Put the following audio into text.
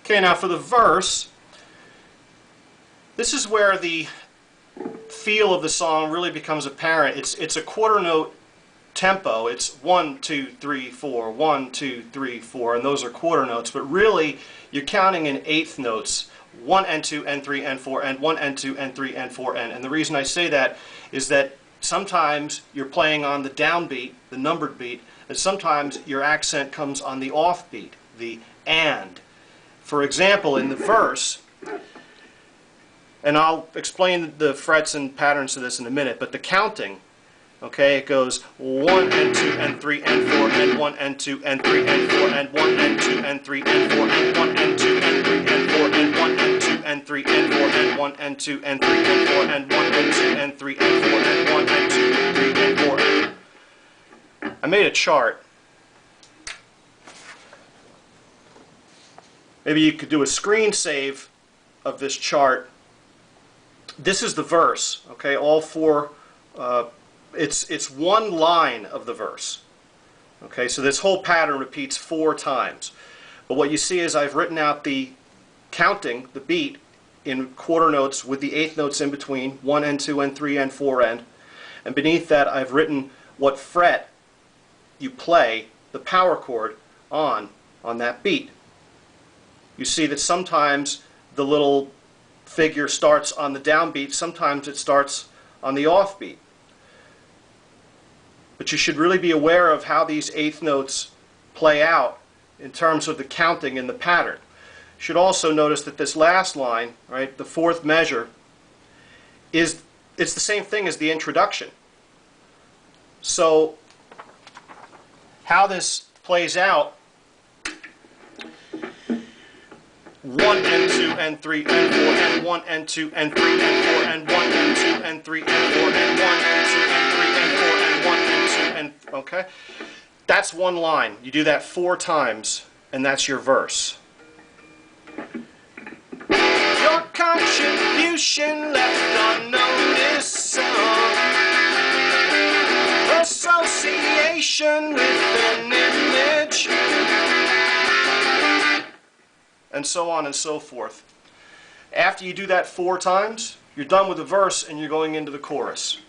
Okay, now for the verse, this is where the feel of the song really becomes apparent. It's a quarter note tempo. It's 1, 2, 3, 4, 1, 2, 3, 4, and those are quarter notes, but really you're counting in eighth notes, 1 and 2 and 3 and 4 and 1 and 2 and 3 and 4 and the reason I say that is that sometimes you're playing on the downbeat, the numbered beat, and sometimes your accent comes on the offbeat, the and. For example, in the verse, and I'll explain the frets and patterns to this in a minute, but the counting, okay, it goes 1 and 2 and 3 and 4 and 1 and 2 and 3 and 4 and 1 and 2 and 3 and 4 and 1 and 2 and 3 and 4 and 1 and 2 and 3 and 4 and 1 and 2 and 3 and 4 and 1 and 2 and 3 and 4 and 1 and 2 and 3 and 4. I made a chart. Maybe you could do a screen save of this chart. This is the verse, okay, all four, it's one line of the verse. Okay, so this whole pattern repeats 4 times. But what you see is I've written out the counting, the beat, in quarter notes with the eighth notes in between, 1 and 2 and 3 and 4 and beneath that I've written what fret you play the power chord on that beat. You see that sometimes the little figure starts on the downbeat, sometimes it starts on the offbeat. But you should really be aware of how these eighth notes play out in terms of the counting and the pattern. You should also notice that this last line, right, the fourth measure, it's the same thing as the introduction. So how this plays out, 1 and 2 and 3 and 4 and 1 and 2 and 3 and 4 and 1 and 2 and 3 and 4 and 1 and 2 and 3 and 4 and 1 and 2 and okay? That's one line. You do that 4 times and that's your verse. Your contribution left unnoticed some association with an image, and so on and so forth. After you do that 4 times, you're done with the verse and you're going into the chorus.